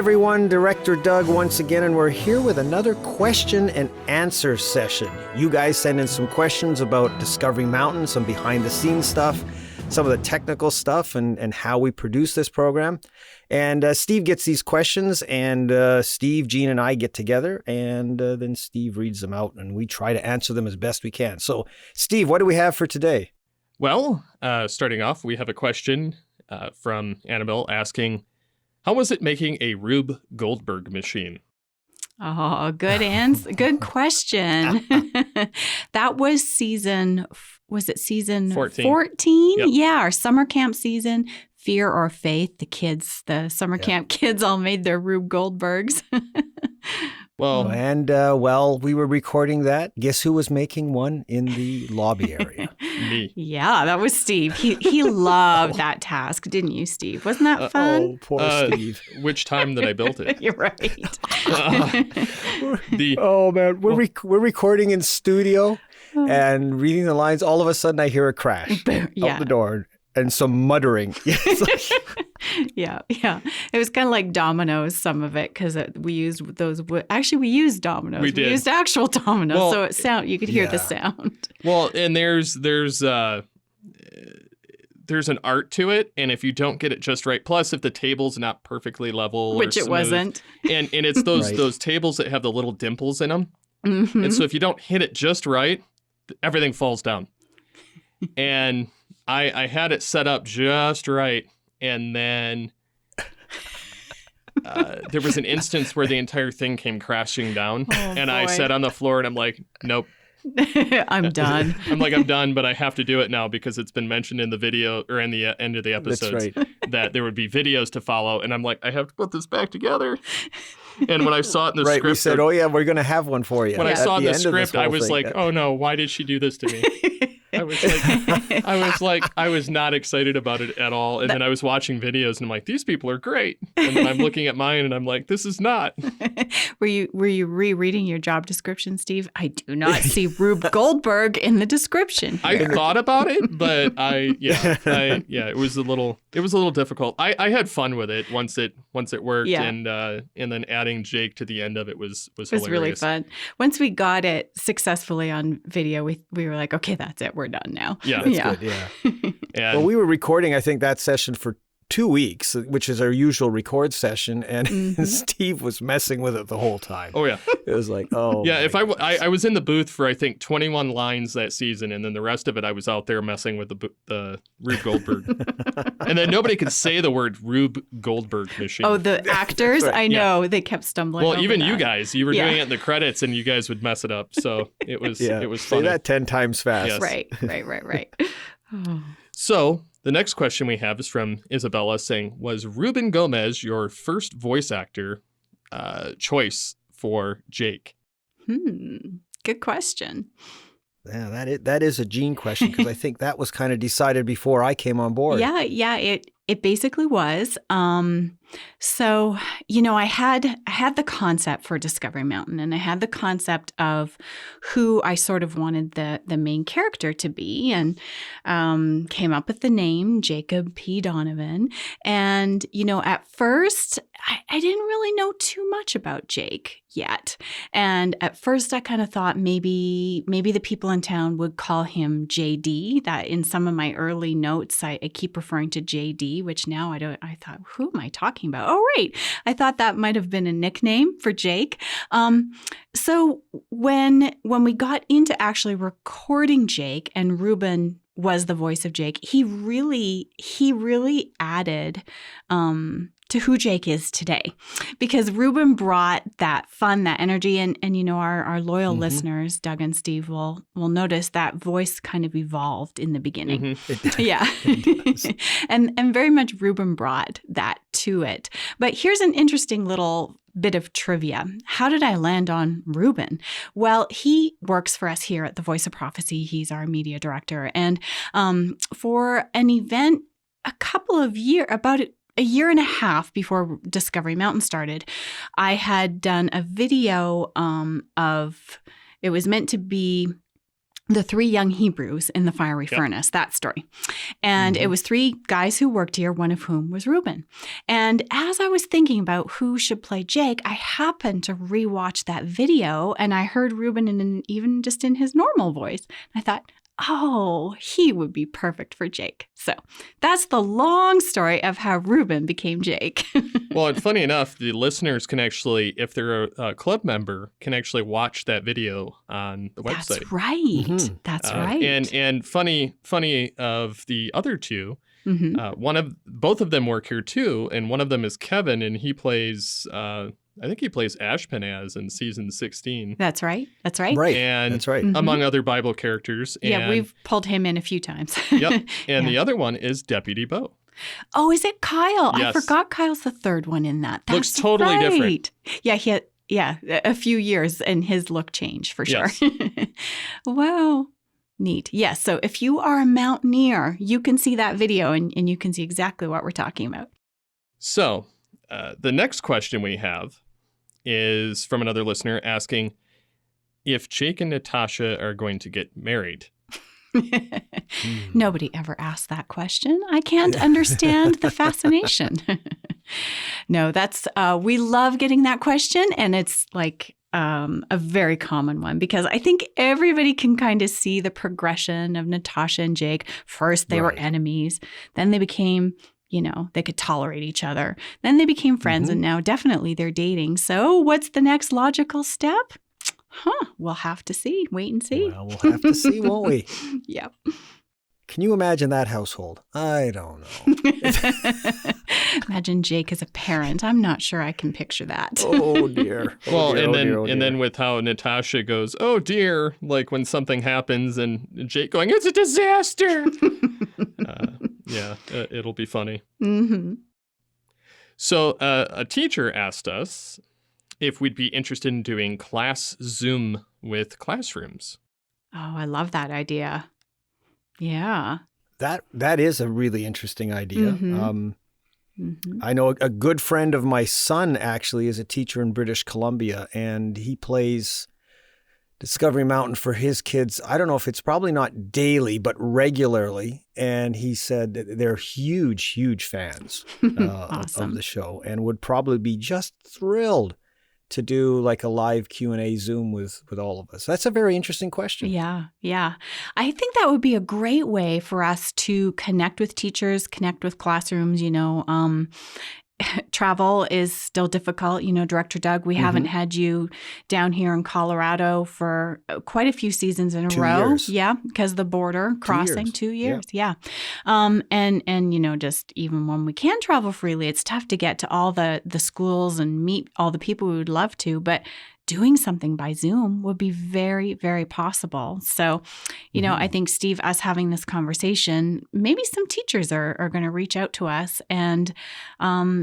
everyone. Director Doug once again, and we're here with another question and answer session. You guys send in some questions about Discovery Mountain, some behind-the-scenes stuff, some of the technical stuff, and how we produce this program. And Steve gets these questions, and Steve, Gene, and I get together, and then Steve reads them out, and we try to answer them as best we can. So, Steve, what do we have for today? Well, starting off, we have a question from Annabelle asking, how was it making a Rube Goldberg machine? Oh, good answer. Good question. That was season 14? 14? Yep. Yeah, our summer camp season. Fear or Faith, the summer camp kids all made their Rube Goldbergs. Well, and while we were recording that, guess who was making one in the lobby area? Me. Yeah, that was Steve. He loved that task, didn't you, Steve? Wasn't that fun? Oh, poor Steve. Which time that I built it? You're right. Oh, man. We're recording in studio and reading the lines. All of a sudden, I hear a crash out the door. And some muttering. Yeah. It was kind of like dominoes, some of it, because we used those. Actually, we used dominoes. We used actual dominoes, so you could hear the sound. Well, and there's an art to it, and if you don't get it just right, plus if the table's not perfectly level, which it wasn't, and it's those tables that have the little dimples in them, and so if you don't hit it just right, everything falls down, and I had it set up just right, and then there was an instance where the entire thing came crashing down, and I sat on the floor, and I'm like, nope. I'm done. I'm done, but I have to do it now because it's been mentioned in the video or in the end of the episodes that there would be videos to follow, and I'm like, I have to put this back together. And when I saw it in the script, we said, oh yeah, we're going to have one for you. When I saw the script, I was like, oh no, why did she do this to me? I was not excited about it at all. And then I was watching videos and I'm like, these people are great. And then I'm looking at mine and I'm like, this is not. Were you rereading your job description, Steve? I do not see Rube Goldberg in the description here. I thought about it, but it was a little difficult. I had fun with it once it worked, and then adding Jake to the end of it was hilarious. It was really fun. Once we got it successfully on video, we were like, okay, that's it. We're done now. Yeah. That's good, yeah. Well, we were recording, I think, that session for 2 weeks, which is our usual record session, and Steve was messing with it the whole time. Oh, yeah. It was like, oh. Yeah, if I was in the booth for, I think, 21 lines that season, and then the rest of it, I was out there messing with the Rube Goldberg. And then nobody could say the word Rube Goldberg machine. Oh, the actors? Right. I know. They kept stumbling Well, over even that. You guys, you were doing it in the credits, and you guys would mess it up. So it was funny. Say that 10 times fast. Yes. Right. Oh. So the next question we have is from Isabella saying, was Ruben Gomez your first voice actor choice for Jake? Good question. Yeah, that is a Gene question, because I think that was kind of decided before I came on board. Yeah, it basically was. So, I had the concept for Discovery Mountain, and I had the concept of who I sort of wanted the main character to be, and came up with the name Jacob P. Donovan. And, at first, I didn't really know too much about Jake yet. And at first, I kind of thought maybe the people in town would call him JD. That in some of my early notes, I keep referring to JD, which now I thought, who am I talking about? Oh, right. I thought that might have been a nickname for Jake. So when we got into actually recording Jake, and Ruben was the voice of Jake, he really added to who Jake is today, because Ruben brought that fun, that energy, and our loyal listeners, Doug and Steve, will notice that voice kind of evolved in the beginning. Yeah, and very much Ruben brought that to it. But here's an interesting little bit of trivia. How did I land on Ruben? Well, he works for us here at the Voice of Prophecy. He's our media director, and for an event about a year and a half before Discovery Mountain started, I had done a video it was meant to be the 3 young Hebrews in the fiery furnace, that story. And it was 3 guys who worked here, one of whom was Reuben. And as I was thinking about who should play Jake, I happened to rewatch that video and I heard Reuben even just in his normal voice. I thought, oh, he would be perfect for Jake. So that's the long story of how Reuben became Jake. Well, and funny enough, the listeners can actually, if they're a club member, can actually watch that video on the website. That's right. That's right. And funny of the other 2, both of them work here too, and one of them is Kevin, and he plays. I think he plays Ashpenaz in season 16. That's right. That's right. Right. And that's right. Among other Bible characters. Yeah, we've pulled him in a few times. Yep. And the other one is Deputy Bo. Oh, is it Kyle? Yes. I forgot Kyle's the 3rd one in that. Looks totally different. Yeah, he had a few years and his look changed for sure. Yes. Wow. Neat. Yes. So if you are a mountaineer, you can see that video and you can see exactly what we're talking about. So the next question we have is from another listener asking if Jake and Natasha are going to get married. Nobody ever asked that question. I can't understand the fascination. No, that's we love getting that question, and it's like a very common one because I think everybody can kind of see the progression of Natasha and Jake. First, they were enemies. Then they became, they could tolerate each other. Then they became friends, and now definitely they're dating. So what's the next logical step? We'll have to see. Wait and see. Well, we'll have to see, won't we? Yep. Can you imagine that household? I don't know. Imagine Jake as a parent. I'm not sure I can picture that. Oh, dear. Then with how Natasha goes, oh, dear, like when something happens and Jake going, it's a disaster. It'll be funny. Mm-hmm. So a teacher asked us if we'd be interested in doing class Zoom with classrooms. Oh, I love that idea. Yeah. That is a really interesting idea. I know a good friend of my son actually is a teacher in British Columbia, and he plays Discovery Mountain for his kids. I don't know if it's probably not daily, but regularly. And he said that they're huge, huge fans Awesome. of the show and would probably be just thrilled to do like a live Q&A Zoom with all of us. That's a very interesting question. Yeah. I think that would be a great way for us to connect with teachers, connect with classrooms. Travel is still difficult. Director Doug, we haven't had you down here in Colorado for quite a few seasons in a 2 row. years. Yeah, because of the border crossing, 2 years. Yeah. And just even when we can travel freely, it's tough to get to all the schools and meet all the people we would love to. But doing something by Zoom would be very, very possible. So, I think, Steve, us having this conversation, maybe some teachers are going to reach out to us. And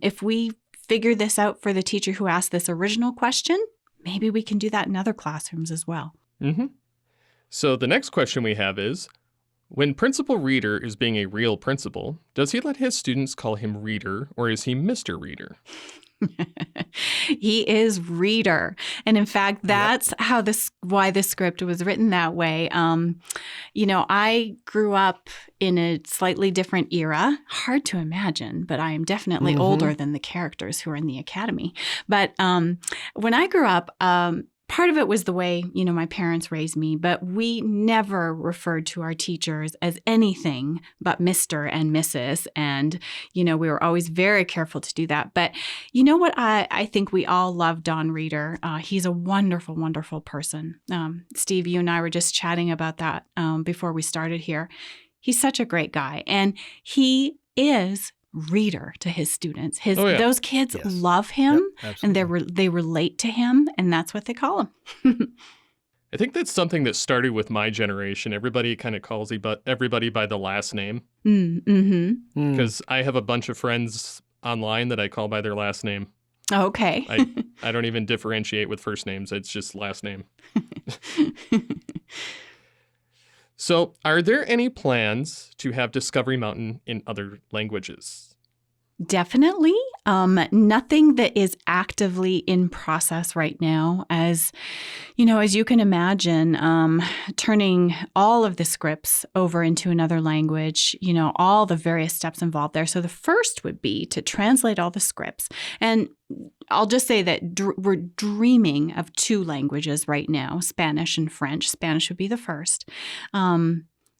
if we figure this out for the teacher who asked this original question, maybe we can do that in other classrooms as well. Mm-hmm. So the next question we have is, when Principal Reader is being a real principal, does he let his students call him Reader, or is he Mr. Reader? He is Reader. And in fact, that's why the script was written that way. I grew up in a slightly different era. Hard to imagine, but I am definitely older than the characters who are in the academy. But when I grew up, part of it was the way, my parents raised me, but we never referred to our teachers as anything but Mr. and Mrs. And, we were always very careful to do that. But you know what? I think we all love Don Reader. He's a wonderful, wonderful person. Steve, you and I were just chatting about that before we started here. He's such a great guy. And he is Reader to his students. Those kids love him, and they relate to him, and that's what they call him. I think that's something that started with my generation. Everybody kind of calls everybody by the last name. Because I have a bunch of friends online that I call by their last name. Okay. I don't even differentiate with first names. It's just last name. So, are there any plans to have Discovery Mountain in other languages? Definitely. Nothing that is actively in process right now. As you can imagine, turning all of the scripts over into another language, all the various steps involved there. So the first would be to translate all the scripts. And I'll just say that we're dreaming of 2 languages right now, Spanish and French. Spanish would be the first.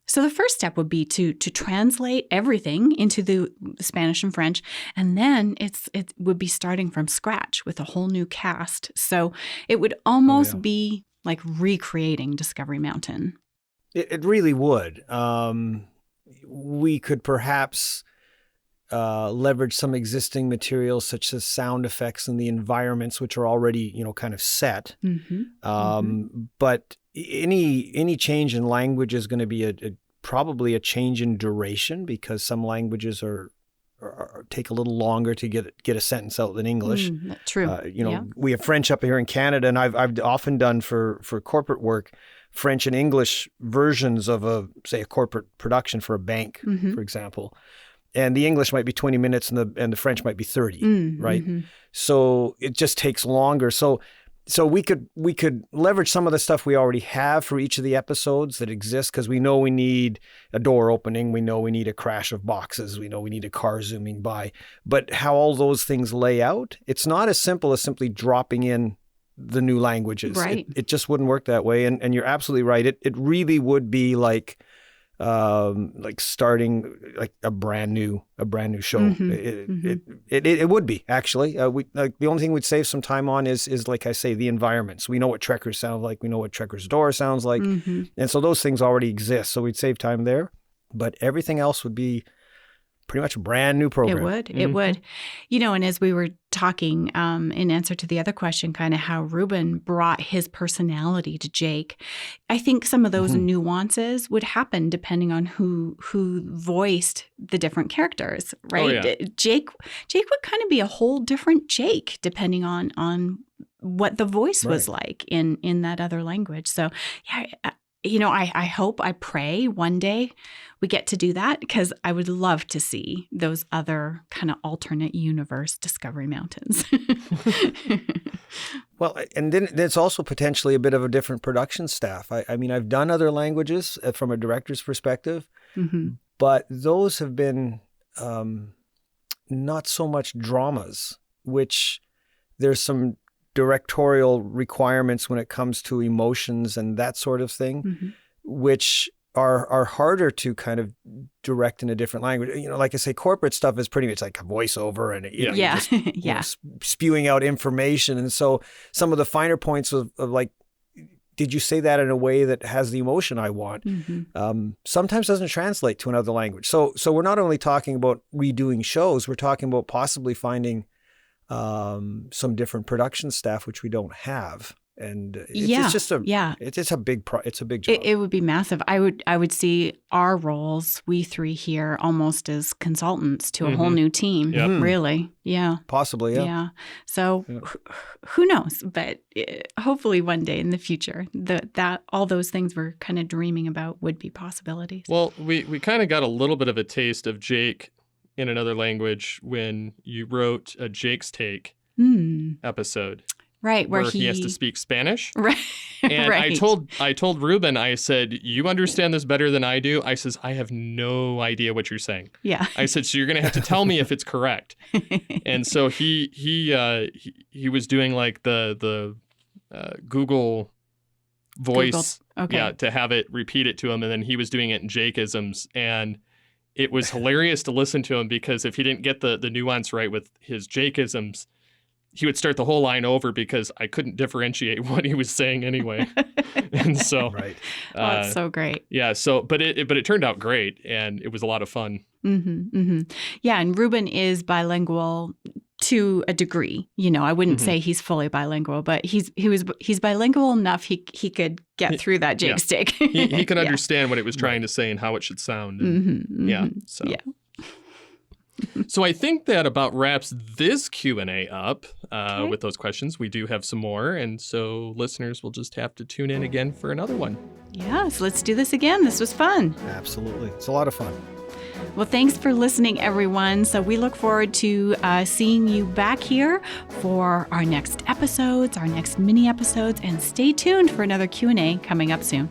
So the first step would be to translate everything into the Spanish and French, and then it would be starting from scratch with a whole new cast. So it would almost be like recreating Discovery Mountain. It really would. We could perhaps leverage some existing materials such as sound effects and the environments, which are already kind of set. But any change in language is going to be probably a change in duration, because some languages are take a little longer to get a sentence out than English. True. We have French up here in Canada, and I've often done for corporate work French and English versions of a corporate production for a bank, for example. And the English might be 20 minutes and the French might be 30, right? So it just takes longer. So we could leverage some of the stuff we already have for each of the episodes that exist, because we know we need a door opening, we know we need a crash of boxes, we know we need a car zooming by. But how all those things lay out, it's not as simple as simply dropping in the new languages. Right. It just wouldn't work that way. And you're absolutely right. It really would be like starting like a brand new show. It would be actually. The only thing we'd save some time on is like I say, the environments. We know what Trekkers sound like. We know what Trekker's door sounds like, and so those things already exist. So we'd save time there. But everything else would be pretty much a brand new program. It would. And as we were talking in answer to the other question, kind of how Ruben brought his personality to Jake, I think some of those nuances would happen depending on who voiced the different characters, right? Oh, yeah. Jake would kind of be a whole different Jake depending on what the voice was like in that other language. So, I hope, I pray one day we get to do that, because I would love to see those other kind of alternate universe Discovery Mountains. Well, and then it's also potentially a bit of a different production staff. I mean, I've done other languages from a director's perspective, but those have been not so much dramas, which there's some directorial requirements when it comes to emotions and that sort of thing, which are harder to kind of direct in a different language. Like I say, corporate stuff is pretty much like a voiceover and spewing out information. And so some of the finer points of like, did you say that in a way that has the emotion I want? Sometimes doesn't translate to another language. So we're not only talking about redoing shows, we're talking about possibly finding some different production staff, which we don't have. And it's just a big job. It would be massive. I would see our roles, we three here, almost as consultants to a whole new team. Really. Yeah. Possibly. Yeah. Yeah. So who knows? But hopefully one day in the future, that all those things we're kind of dreaming about would be possibilities. Well, we kind of got a little bit of a taste of Jake in another language when you wrote a Jake's Take episode. Right, where he has to speak Spanish. Right. And I told Ruben, I said, you understand this better than I do. I says, I have no idea what you're saying. Yeah. I said, so you're going to have to tell me if it's correct. And so he was doing like the Google voice, to have it repeat it to him, and then he was doing it in Jake-isms, and it was hilarious to listen to him, because if he didn't get the nuance right with his Jake-isms, he would start the whole line over, because I couldn't differentiate what he was saying anyway. And so, that's so great. Yeah. So, but it turned out great, and it was a lot of fun. Yeah, and Ruben is bilingual to a degree. I wouldn't say he's fully bilingual, but he's bilingual enough he could get through that Jake's Take. He could understand what it was trying to say and how it should sound. And, So I think that about wraps this Q&A up with those questions. We do have some more, and so listeners will just have to tune in again for another one. Yes, let's do this again. This was fun. Absolutely. It's a lot of fun. Well, thanks for listening, everyone. So we look forward to seeing you back here for our next episodes, our next mini episodes, and stay tuned for another Q&A coming up soon.